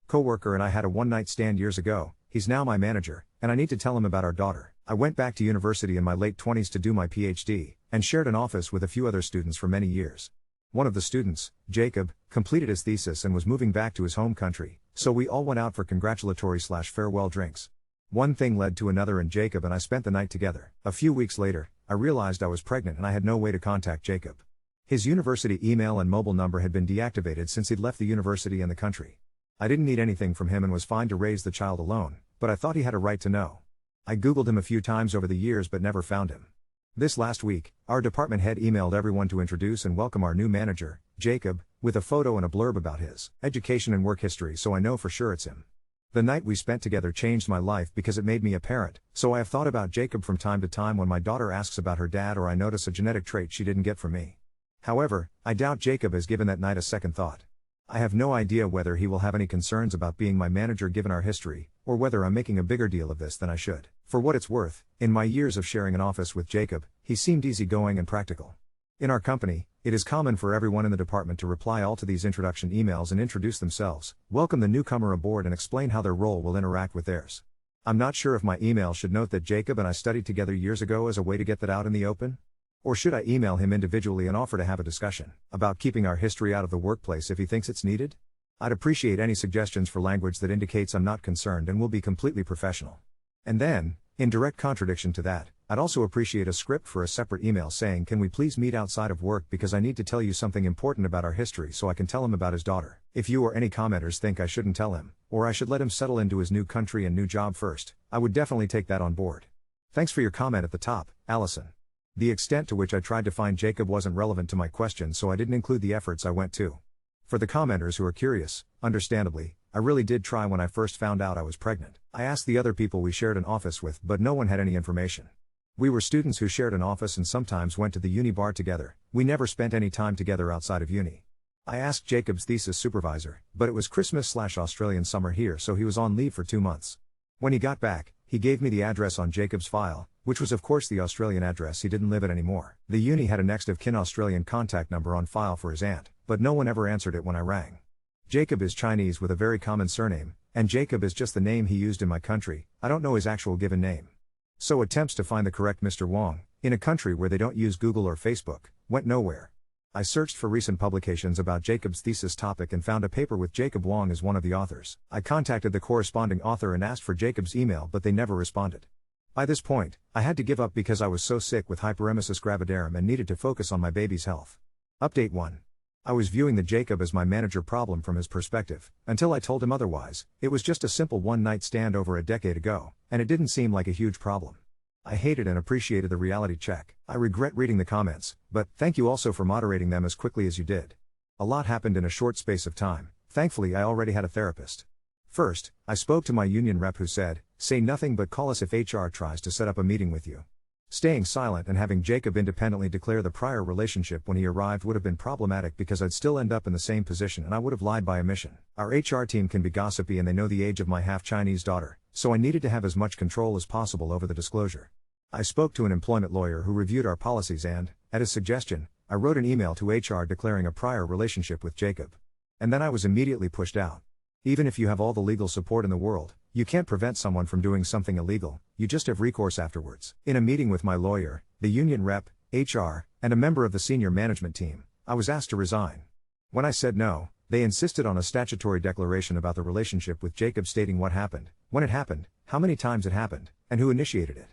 Coworker and I had a one-night stand years ago. He's now my manager, and I need to tell him about our daughter. I went back to university in my late 20s to do my PhD, and shared an office with a few other students for many years. One of the students, Jacob, completed his thesis and was moving back to his home country, so we all went out for congratulatory/farewell drinks. One thing led to another and Jacob and I spent the night together. A few weeks later, I realized I was pregnant and I had no way to contact Jacob. His university email and mobile number had been deactivated since he'd left the university and the country. I didn't need anything from him and was fine to raise the child alone, but I thought he had a right to know. I googled him a few times over the years but never found him. This last week, our department head emailed everyone to introduce and welcome our new manager, Jacob, with a photo and a blurb about his education and work history, so I know for sure it's him. The night we spent together changed my life because it made me a parent, so I have thought about Jacob from time to time when my daughter asks about her dad or I notice a genetic trait she didn't get from me. However, I doubt Jacob has given that night a second thought. I have no idea whether he will have any concerns about being my manager given our history, or whether I'm making a bigger deal of this than I should. For what it's worth, in my years of sharing an office with Jacob, he seemed easygoing and practical. In our company, it is common for everyone in the department to reply all to these introduction emails and introduce themselves, welcome the newcomer aboard and explain how their role will interact with theirs. I'm not sure if my email should note that Jacob and I studied together years ago as a way to get that out in the open? Or should I email him individually and offer to have a discussion about keeping our history out of the workplace if he thinks it's needed? I'd appreciate any suggestions for language that indicates I'm not concerned and will be completely professional. And then, in direct contradiction to that, I'd also appreciate a script for a separate email saying, can we please meet outside of work because I need to tell you something important about our history so I can tell him about his daughter. If you or any commenters think I shouldn't tell him, or I should let him settle into his new country and new job first, I would definitely take that on board. Thanks for your comment at the top, Allison. The extent to which I tried to find Jacob wasn't relevant to my question, so I didn't include the efforts I went to. For the commenters who are curious, understandably, I really did try when I first found out I was pregnant. I asked the other people we shared an office with, but no one had any information. We were students who shared an office and sometimes went to the uni bar together. We never spent any time together outside of uni. I asked Jacob's thesis supervisor, but it was Christmas/Australian summer here, so he was on leave for 2 months. When he got back, he gave me the address on Jacob's file, which was of course the Australian address he didn't live at anymore. The uni had a next of kin Australian contact number on file for his aunt, but no one ever answered it when I rang. Jacob is Chinese with a very common surname, and Jacob is just the name he used in my country. I don't know his actual given name. So attempts to find the correct Mr. Wong, in a country where they don't use Google or Facebook, went nowhere. I searched for recent publications about Jacob's thesis topic and found a paper with Jacob Wong as one of the authors. I contacted the corresponding author and asked for Jacob's email, but they never responded. By this point, I had to give up because I was so sick with hyperemesis gravidarum and needed to focus on my baby's health. Update 1. I was viewing the Jacob as my manager problem from his perspective, until I told him otherwise. It was just a simple one-night stand over a decade ago, and it didn't seem like a huge problem. I hated and appreciated the reality check. I regret reading the comments, but thank you also for moderating them as quickly as you did. A lot happened in a short space of time. Thankfully I already had a therapist. First, I spoke to my union rep who said, say nothing but call us if HR tries to set up a meeting with you. Staying silent and having Jacob independently declare the prior relationship when he arrived would have been problematic because I'd still end up in the same position and I would have lied by omission. Our HR team can be gossipy and they know the age of my half-Chinese daughter, so I needed to have as much control as possible over the disclosure. I spoke to an employment lawyer who reviewed our policies and, at his suggestion, I wrote an email to HR declaring a prior relationship with Jacob. And then I was immediately pushed out. Even if you have all the legal support in the world, you can't prevent someone from doing something illegal, you just have recourse afterwards. In a meeting with my lawyer, the union rep, HR, and a member of the senior management team, I was asked to resign. When I said no, they insisted on a statutory declaration about the relationship with Jacob stating what happened, when it happened, how many times it happened, and who initiated it.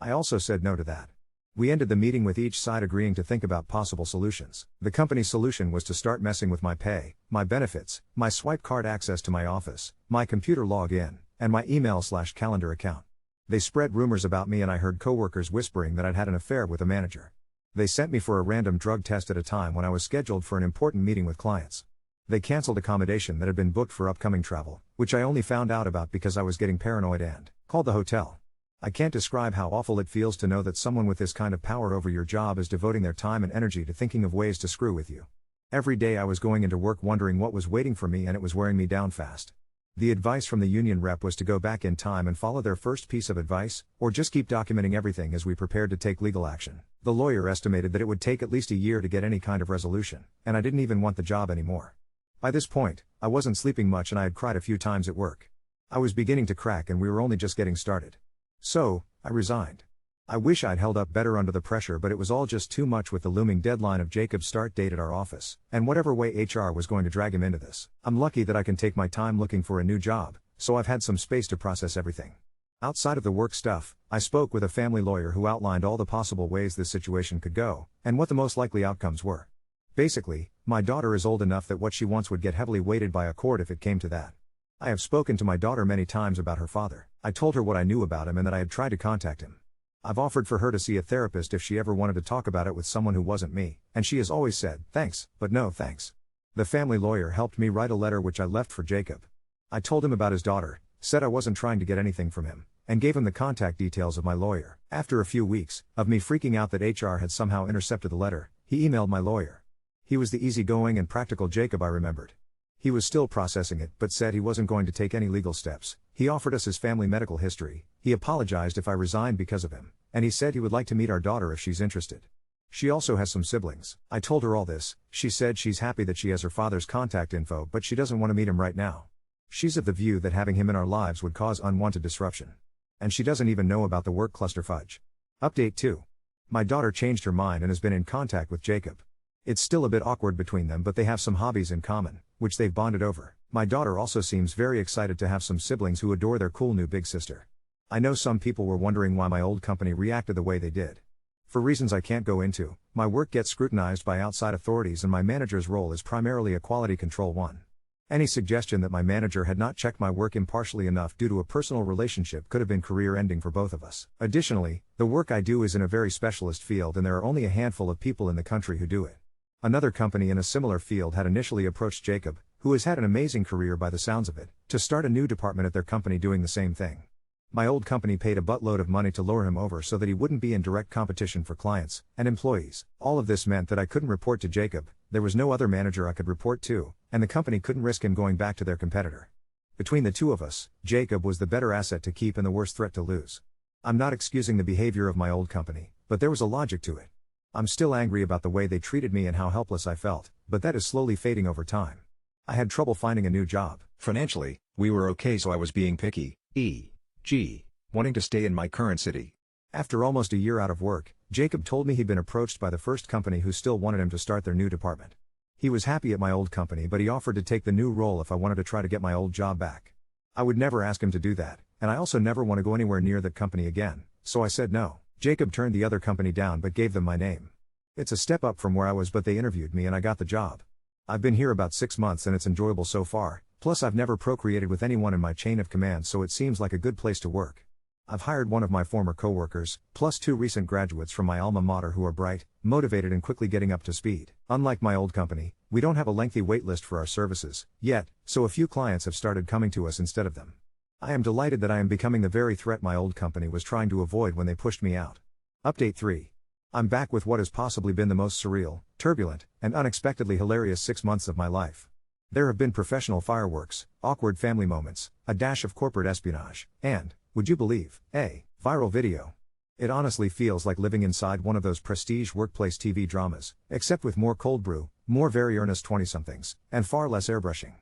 I also said no to that. We ended the meeting with each side agreeing to think about possible solutions. The company's solution was to start messing with my pay, my benefits, my swipe card access to my office, my computer login, and my email/calendar account. They spread rumors about me and I heard coworkers whispering that I'd had an affair with a manager. They sent me for a random drug test at a time when I was scheduled for an important meeting with clients. They canceled accommodation that had been booked for upcoming travel, which I only found out about because I was getting paranoid and called the hotel. I can't describe how awful it feels to know that someone with this kind of power over your job is devoting their time and energy to thinking of ways to screw with you. Every day I was going into work wondering what was waiting for me and it was wearing me down fast. The advice from the union rep was to go back in time and follow their first piece of advice, or just keep documenting everything as we prepared to take legal action. The lawyer estimated that it would take at least a year to get any kind of resolution, and I didn't even want the job anymore. By this point, I wasn't sleeping much and I had cried a few times at work. I was beginning to crack and we were only just getting started. So, I resigned. I wish I'd held up better under the pressure, but it was all just too much with the looming deadline of Jacob's start date at our office, and whatever way HR was going to drag him into this. I'm lucky that I can take my time looking for a new job, so I've had some space to process everything. Outside of the work stuff, I spoke with a family lawyer who outlined all the possible ways this situation could go, and what the most likely outcomes were. Basically, my daughter is old enough that what she wants would get heavily weighted by a court if it came to that. I have spoken to my daughter many times about her father. I told her what I knew about him and that I had tried to contact him. I've offered for her to see a therapist if she ever wanted to talk about it with someone who wasn't me, and she has always said, thanks, but no thanks. The family lawyer helped me write a letter which I left for Jacob. I told him about his daughter, said I wasn't trying to get anything from him, and gave him the contact details of my lawyer. After a few weeks, of me freaking out that HR had somehow intercepted the letter, he emailed my lawyer. He was the easygoing and practical Jacob I remembered. He was still processing it but said he wasn't going to take any legal steps. He offered us his family medical history, he apologized if I resigned because of him, and he said he would like to meet our daughter if she's interested. She also has some siblings. I told her all this. She said she's happy that she has her father's contact info but she doesn't want to meet him right now. She's of the view that having him in our lives would cause unwanted disruption. And she doesn't even know about the work clusterfudge. Update 2. My daughter changed her mind and has been in contact with Jacob. It's still a bit awkward between them but they have some hobbies in common, which they've bonded over. My daughter also seems very excited to have some siblings who adore their cool new big sister. I know some people were wondering why my old company reacted the way they did. For reasons I can't go into, my work gets scrutinized by outside authorities and my manager's role is primarily a quality control one. Any suggestion that my manager had not checked my work impartially enough due to a personal relationship could have been career-ending for both of us. Additionally, the work I do is in a very specialist field and there are only a handful of people in the country who do it. Another company in a similar field had initially approached Jacob, who has had an amazing career by the sounds of it, to start a new department at their company doing the same thing. My old company paid a buttload of money to lure him over so that he wouldn't be in direct competition for clients and employees. All of this meant that I couldn't report to Jacob, there was no other manager I could report to, and the company couldn't risk him going back to their competitor. Between the two of us, Jacob was the better asset to keep and the worst threat to lose. I'm not excusing the behavior of my old company, but there was a logic to it. I'm still angry about the way they treated me and how helpless I felt, but that is slowly fading over time. I had trouble finding a new job. Financially, we were okay, so I was being picky, e.g., wanting to stay in my current city. After almost a year out of work, Jacob told me he'd been approached by the first company who still wanted him to start their new department. He was happy at my old company but he offered to take the new role if I wanted to try to get my old job back. I would never ask him to do that, and I also never want to go anywhere near that company again, so I said no. Jacob turned the other company down but gave them my name. It's a step up from where I was but they interviewed me and I got the job. I've been here about 6 months and it's enjoyable so far, plus I've never procreated with anyone in my chain of command so it seems like a good place to work. I've hired one of my former coworkers, plus 2 recent graduates from my alma mater who are bright, motivated and quickly getting up to speed. Unlike my old company, we don't have a lengthy wait list for our services, yet, so a few clients have started coming to us instead of them. I am delighted that I am becoming the very threat my old company was trying to avoid when they pushed me out. Update 3. I'm back with what has possibly been the most surreal, turbulent, and unexpectedly hilarious 6 months of my life. There have been professional fireworks, awkward family moments, a dash of corporate espionage, and, would you believe, a viral video. It honestly feels like living inside one of those prestige workplace TV dramas, except with more cold brew, more very earnest 20-somethings, and far less airbrushing.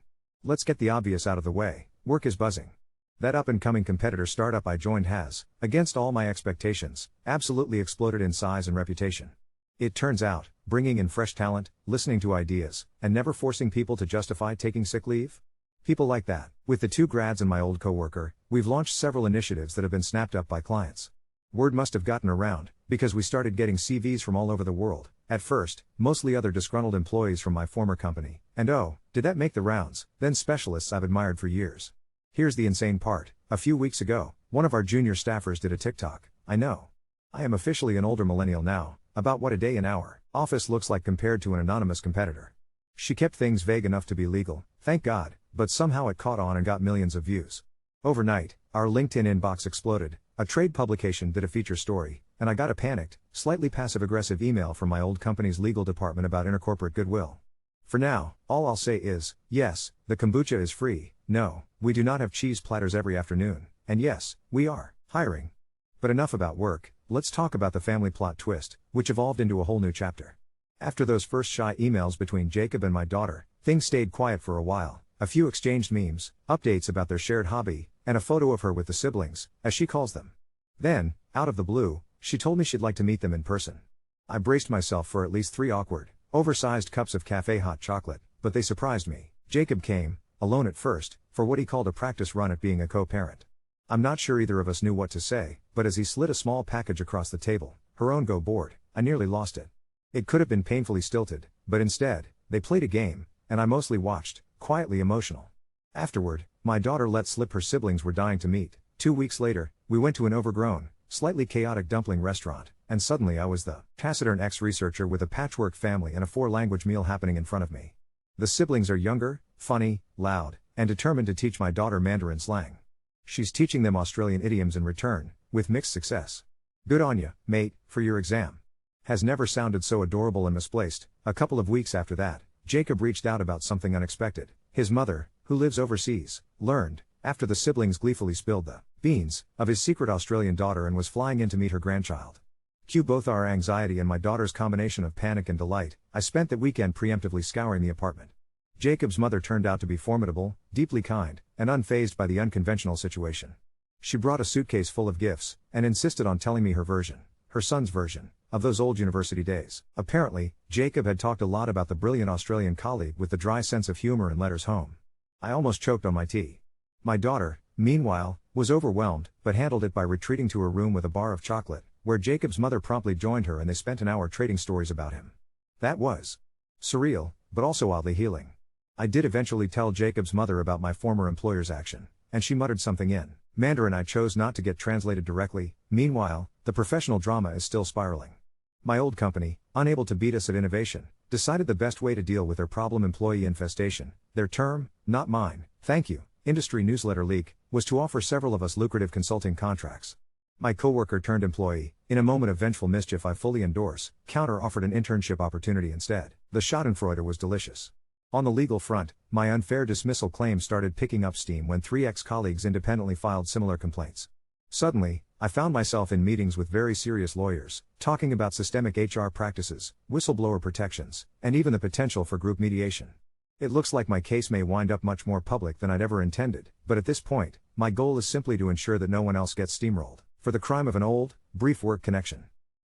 Let's get the obvious out of the way, work is buzzing. That up-and-coming competitor startup I joined has, against all my expectations, absolutely exploded in size and reputation. It turns out, bringing in fresh talent, listening to ideas, and never forcing people to justify taking sick leave? People like that. With the 2 grads and my old coworker, we've launched several initiatives that have been snapped up by clients. Word must have gotten around, because we started getting CVs from all over the world, at first, mostly other disgruntled employees from my former company, and oh, did that make the rounds, then specialists I've admired for years. Here's the insane part, a few weeks ago, one of our junior staffers did a TikTok. I know. I am officially an older millennial now, about what a day in our office looks like compared to an anonymous competitor. She kept things vague enough to be legal, thank God, but somehow it caught on and got millions of views. Overnight, our LinkedIn inbox exploded, a trade publication did a feature story, and I got a panicked, slightly passive-aggressive email from my old company's legal department about intercorporate goodwill. For now, all I'll say is, yes, the kombucha is free, no, we do not have cheese platters every afternoon, and yes, we are hiring. But enough about work, let's talk about the family plot twist, which evolved into a whole new chapter. After those first shy emails between Jacob and my daughter, Things stayed quiet for a while, a few exchanged memes, updates about their shared hobby, and a photo of her with the siblings, as she calls them. Then, out of the blue, she told me she'd like to meet them in person. I braced myself for at least 3 awkward, oversized cups of cafe hot chocolate, but they surprised me. Jacob came, alone at first, for what he called a practice run at being a co-parent. I'm not sure either of us knew what to say, but as he slid a small package across the table, her own go board, I nearly lost it. It could have been painfully stilted, but instead, they played a game, and I mostly watched, quietly emotional. Afterward, my daughter let slip her siblings were dying to meet. 2 weeks later, we went to an overgrown, slightly chaotic dumpling restaurant, and suddenly I was the taciturn ex-researcher with a patchwork family and a 4-language meal happening in front of me. The siblings are younger, funny, loud, and determined to teach my daughter Mandarin slang. She's teaching them Australian idioms in return, with mixed success. Good on ya, mate, for your exam. Has never sounded so adorable and misplaced. A couple of weeks after that, Jacob reached out about something unexpected. His mother, who lives overseas, learned, after the siblings gleefully spilled the beans, of his secret Australian daughter and was flying in to meet her grandchild. Cue both our anxiety and my daughter's combination of panic and delight. I spent the weekend preemptively scouring the apartment. Jacob's mother turned out to be formidable, deeply kind, and unfazed by the unconventional situation. She brought a suitcase full of gifts, and insisted on telling me her version, her son's version, of those old university days. Apparently, Jacob had talked a lot about the brilliant Australian colleague with the dry sense of humor and letters home. I almost choked on my tea. My daughter, meanwhile, was overwhelmed, but handled it by retreating to her room with a bar of chocolate, where Jacob's mother promptly joined her and they spent an hour trading stories about him. That was surreal, but also oddly healing. I did eventually tell Jacob's mother about my former employer's action, and she muttered something in Mandarin I chose not to get translated directly. Meanwhile, the professional drama is still spiraling. My old company, unable to beat us at innovation, decided the best way to deal with their problem employee infestation, their term, not mine, thank you, industry newsletter leak, was to offer several of us lucrative consulting contracts. My coworker turned employee, in a moment of vengeful mischief I fully endorse, counter-offered an internship opportunity instead. The schadenfreude was delicious. On the legal front, my unfair dismissal claim started picking up steam when 3 ex-colleagues independently filed similar complaints. Suddenly, I found myself in meetings with very serious lawyers, talking about systemic HR practices, whistleblower protections, and even the potential for group mediation. It looks like my case may wind up much more public than I'd ever intended, but at this point, my goal is simply to ensure that no one else gets steamrolled, for the crime of an old, brief work connection.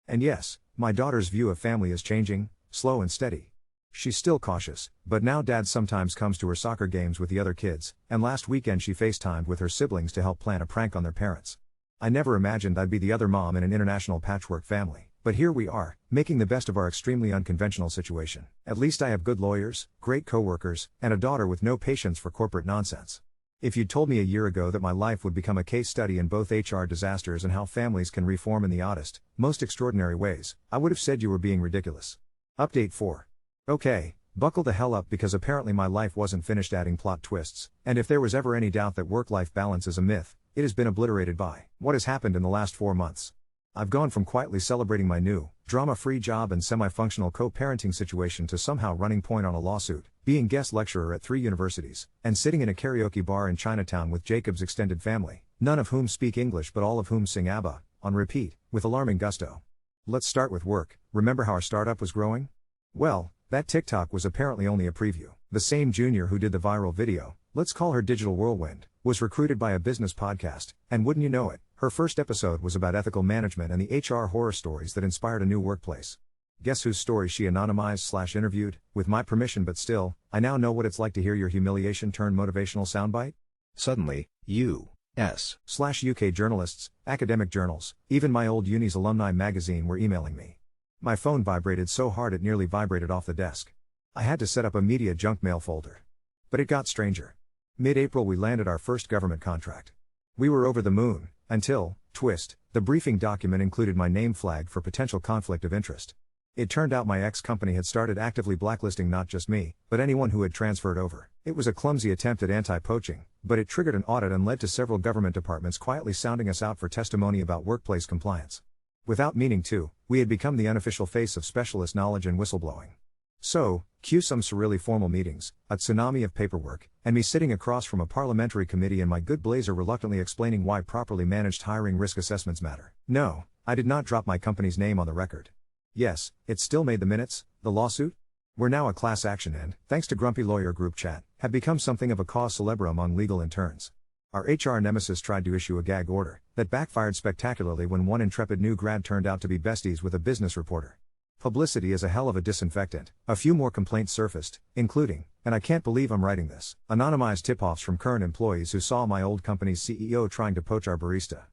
And yes, my daughter's view of family is changing, slow and steady. She's still cautious, but now dad sometimes comes to her soccer games with the other kids, and last weekend she FaceTimed with her siblings to help plan a prank on their parents. I never imagined I'd be the other mom in an international patchwork family, but here we are, making the best of our extremely unconventional situation. At least I have good lawyers, great coworkers, and a daughter with no patience for corporate nonsense. If you'd told me a year ago that my life would become a case study in both HR disasters and how families can reform in the oddest, most extraordinary ways, I would have said you were being ridiculous. Update 4. Okay, buckle the hell up because apparently my life wasn't finished adding plot twists, and if there was ever any doubt that work-life balance is a myth, it has been obliterated by what has happened in the last 4 months. I've gone from quietly celebrating my new, drama-free job and semi-functional co-parenting situation to somehow running point on a lawsuit, being guest lecturer at 3 universities, and sitting in a karaoke bar in Chinatown with Jacob's extended family, none of whom speak English but all of whom sing ABBA, on repeat, with alarming gusto. Let's start with work. Remember how our startup was growing? Well, that TikTok was apparently only a preview. The same junior who did the viral video, let's call her Digital Whirlwind, was recruited by a business podcast, and wouldn't you know it, her first episode was about ethical management and the HR horror stories that inspired a new workplace. Guess whose story she anonymized/interviewed, with my permission but still, I now know what it's like to hear your humiliation-turned-motivational soundbite? Suddenly, US/UK journalists, academic journals, even my old uni's alumni magazine were emailing me. My phone vibrated so hard it nearly vibrated off the desk. I had to set up a media junk mail folder. But it got stranger. Mid-April we landed our first government contract. We were over the moon, until, twist, the briefing document included my name flagged for potential conflict of interest. It turned out my ex-company had started actively blacklisting not just me, but anyone who had transferred over. It was a clumsy attempt at anti-poaching, but it triggered an audit and led to several government departments quietly sounding us out for testimony about workplace compliance. Without meaning to, we had become the unofficial face of specialist knowledge and whistleblowing. So, cue some surreally formal meetings, a tsunami of paperwork, and me sitting across from a parliamentary committee in my good blazer reluctantly explaining why properly managed hiring risk assessments matter. No, I did not drop my company's name on the record. Yes, it still made the minutes. The lawsuit? We're now a class action and, thanks to Grumpy Lawyer group chat, have become something of a cause célèbre among legal interns. Our HR nemesis tried to issue a gag order that backfired spectacularly when one intrepid new grad turned out to be besties with a business reporter. Publicity is a hell of a disinfectant. A few more complaints surfaced, including, and I can't believe I'm writing this, anonymized tip-offs from current employees who saw my old company's CEO trying to poach our barista.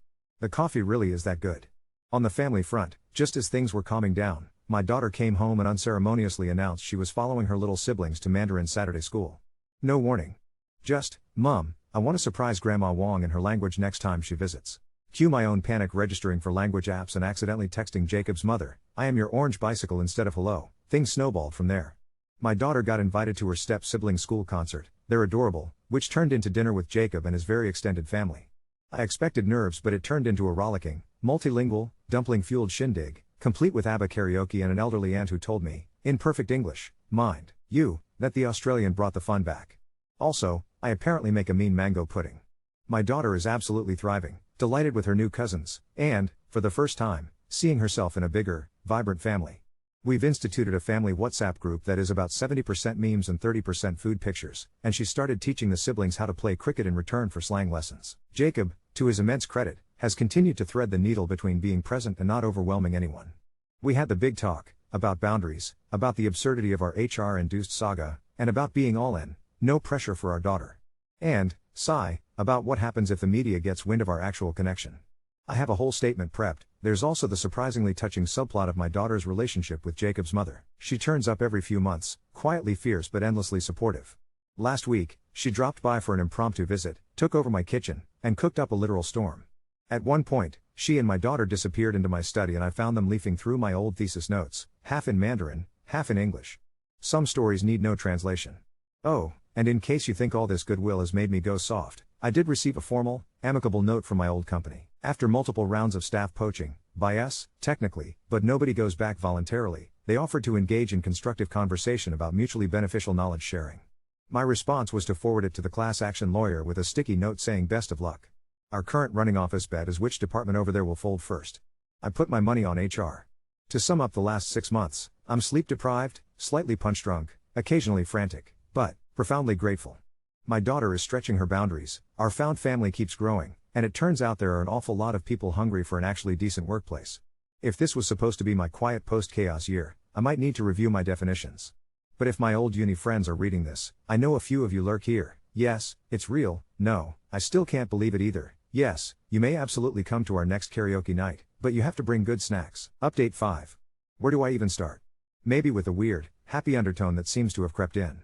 The coffee really is that good. On the family front, just as things were calming down, my daughter came home and unceremoniously announced she was following her little siblings to Mandarin Saturday school. No warning. Just, Mom, I want to surprise Grandma Wong in her language next time she visits. Cue my own panic registering for language apps and accidentally texting Jacob's mother, I am your orange bicycle instead of hello. Things snowballed from there. My daughter got invited to her step-sibling school concert, they're adorable, which turned into dinner with Jacob and his very extended family. I expected nerves, but it turned into a rollicking, multilingual, dumpling-fueled shindig, complete with ABBA karaoke and an elderly aunt who told me, in perfect English, mind you, that the Australian brought the fun back. Also, I apparently make a mean mango pudding. My daughter is absolutely thriving, delighted with her new cousins, and, for the first time, seeing herself in a bigger, vibrant family. We've instituted a family WhatsApp group that is about 70% memes and 30% food pictures, and she started teaching the siblings how to play cricket in return for slang lessons. Jacob, to his immense credit, has continued to thread the needle between being present and not overwhelming anyone. We had the big talk, about boundaries, about the absurdity of our HR-induced saga, and about being all in, no pressure for our daughter. And, sigh, about what happens if the media gets wind of our actual connection. I have a whole statement prepped. There's also the surprisingly touching subplot of my daughter's relationship with Jacob's mother. She turns up every few months, quietly fierce but endlessly supportive. Last week, she dropped by for an impromptu visit, took over my kitchen, and cooked up a literal storm. At one point, she and my daughter disappeared into my study and I found them leafing through my old thesis notes, half in Mandarin, half in English. Some stories need no translation. Oh, and in case you think all this goodwill has made me go soft, I did receive a formal, amicable note from my old company. After multiple rounds of staff poaching, by us, technically, but nobody goes back voluntarily, they offered to engage in constructive conversation about mutually beneficial knowledge sharing. My response was to forward it to the class action lawyer with a sticky note saying best of luck. Our current running office bet is which department over there will fold first. I put my money on HR. To sum up the last 6 months, I'm sleep deprived, slightly punch drunk, occasionally frantic, but profoundly grateful. My daughter is stretching her boundaries, our found family keeps growing, and it turns out there are an awful lot of people hungry for an actually decent workplace. If this was supposed to be my quiet post-chaos year, I might need to review my definitions. But if my old uni friends are reading this, I know a few of you lurk here. Yes, it's real. No, I still can't believe it either. Yes, you may absolutely come to our next karaoke night, but you have to bring good snacks. Update 5. Where do I even start? Maybe with a weird, happy undertone that seems to have crept in.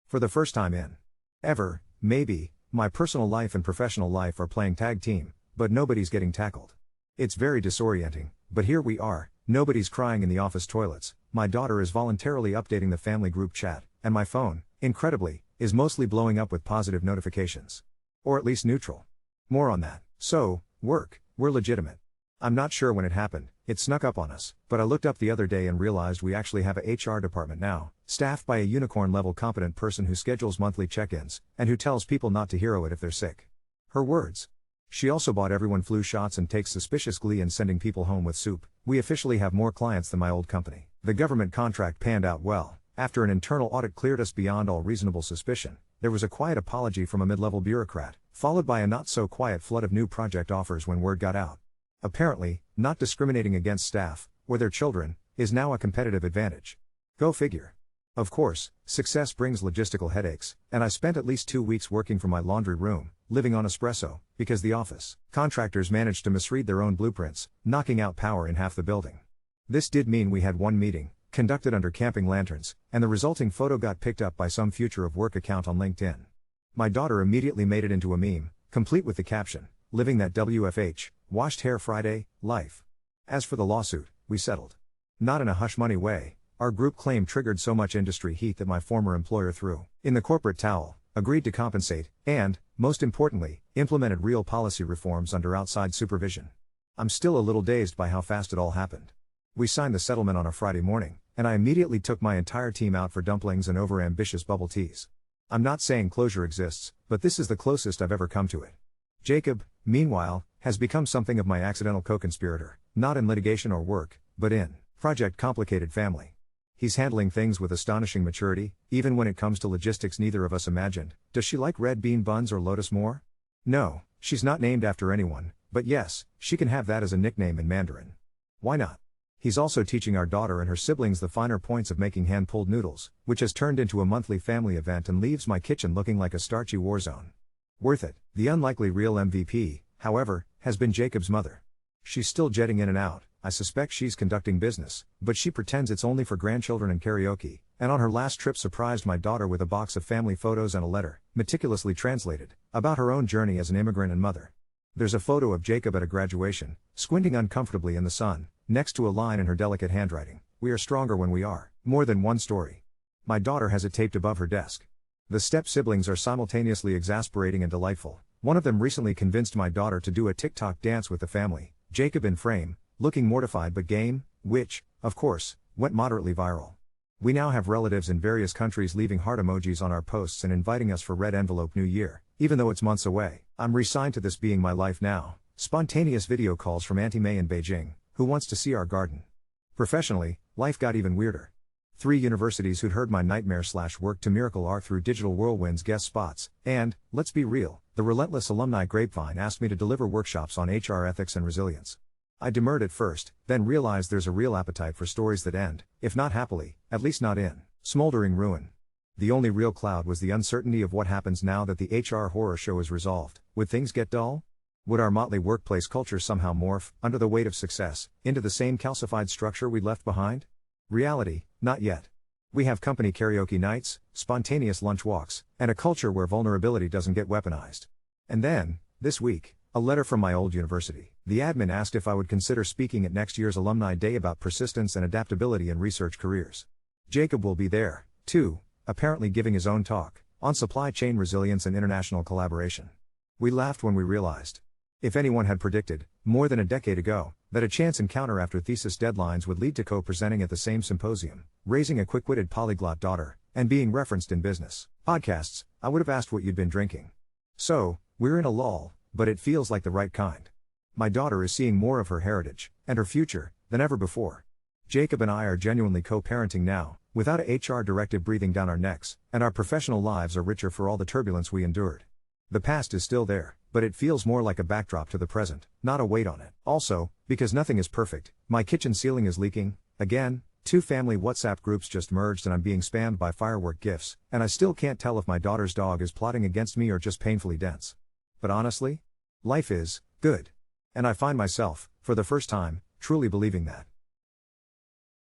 For the first time in ever, maybe, my personal life and professional life are playing tag team, but nobody's getting tackled. It's very disorienting, but here we are, nobody's crying in the office toilets, my daughter is voluntarily updating the family group chat, and my phone, incredibly, is mostly blowing up with positive notifications. Or at least neutral. More on that. So, work, we're legitimate. I'm not sure when it happened, it snuck up on us, but I looked up the other day and realized we actually have a HR department now, staffed by a unicorn-level competent person who schedules monthly check-ins, and who tells people not to hero it if they're sick. Her words. She also bought everyone flu shots and takes suspicious glee in sending people home with soup. We officially have more clients than my old company. The government contract panned out well. After an internal audit cleared us beyond all reasonable suspicion, there was a quiet apology from a mid-level bureaucrat, followed by a not-so-quiet flood of new project offers when word got out. Apparently, not discriminating against staff, or their children, is now a competitive advantage. Go figure. Of course, success brings logistical headaches, and I spent at least 2 weeks working from my laundry room, living on espresso, because the office contractors managed to misread their own blueprints, knocking out power in half the building. This did mean we had one meeting, conducted under camping lanterns, and the resulting photo got picked up by some future of work account on LinkedIn. My daughter immediately made it into a meme, complete with the caption, living that WFH, washed hair Friday, life. As for the lawsuit, we settled. Not in a hush-money way, our group claim triggered so much industry heat that my former employer threw in the corporate towel, agreed to compensate, and, most importantly, implemented real policy reforms under outside supervision. I'm still a little dazed by how fast it all happened. We signed the settlement on a Friday morning, and I immediately took my entire team out for dumplings and over-ambitious bubble teas. I'm not saying closure exists, but this is the closest I've ever come to it. Jacob, meanwhile, has become something of my accidental co-conspirator, not in litigation or work, but in Project Complicated Family. He's handling things with astonishing maturity, even when it comes to logistics neither of us imagined. Does she like red bean buns or lotus more? No, she's not named after anyone, but yes, she can have that as a nickname in Mandarin. Why not? He's also teaching our daughter and her siblings the finer points of making hand-pulled noodles, which has turned into a monthly family event and leaves my kitchen looking like a starchy war zone. Worth it. The unlikely real MVP, however, has been Jacob's mother. She's still jetting in and out. I suspect she's conducting business, but she pretends it's only for grandchildren and karaoke, and on her last trip surprised my daughter with a box of family photos and a letter, meticulously translated, about her own journey as an immigrant and mother. There's a photo of Jacob at a graduation, squinting uncomfortably in the sun, next to a line in her delicate handwriting, "We are stronger when we are." More than one story. My daughter has it taped above her desk. The step-siblings are simultaneously exasperating and delightful. One of them recently convinced my daughter to do a TikTok dance with the family, Jacob in frame, looking mortified but game, which, of course, went moderately viral. We now have relatives in various countries leaving heart emojis on our posts and inviting us for Red Envelope New Year, even though it's months away. I'm resigned to this being my life now. Spontaneous video calls from Auntie May in Beijing, who wants to see our garden. Professionally, life got even weirder. 3 universities who'd heard my nightmare/work to miracle are through digital whirlwinds guest spots, and, let's be real, the relentless alumni grapevine asked me to deliver workshops on HR ethics and resilience. I demurred at first, then realized there's a real appetite for stories that end, if not happily, at least not in smoldering ruin. The only real cloud was the uncertainty of what happens now that the HR horror show is resolved. Would things get dull? Would our motley workplace culture somehow morph, under the weight of success, into the same calcified structure we'd left behind? Reality, not yet. We have company karaoke nights, spontaneous lunch walks, and a culture where vulnerability doesn't get weaponized. And then, this week, a letter from my old university. The admin asked if I would consider speaking at next year's Alumni Day about persistence and adaptability in research careers. Jacob will be there, too, apparently giving his own talk, on supply chain resilience and international collaboration. We laughed when we realized. If anyone had predicted, more than a decade ago, that a chance encounter after thesis deadlines would lead to co-presenting at the same symposium, raising a quick-witted polyglot daughter, and being referenced in business podcasts, I would have asked what you'd been drinking. So, we're in a lull, but it feels like the right kind. My daughter is seeing more of her heritage, and her future, than ever before. Jacob and I are genuinely co-parenting now, without a HR directive breathing down our necks, and our professional lives are richer for all the turbulence we endured. The past is still there, but it feels more like a backdrop to the present, not a weight on it. Also, because nothing is perfect, my kitchen ceiling is leaking, again, 2 family WhatsApp groups just merged and I'm being spammed by firework gifts, and I still can't tell if my daughter's dog is plotting against me or just painfully dense. But honestly, life is good. And I find myself, for the first time, truly believing that.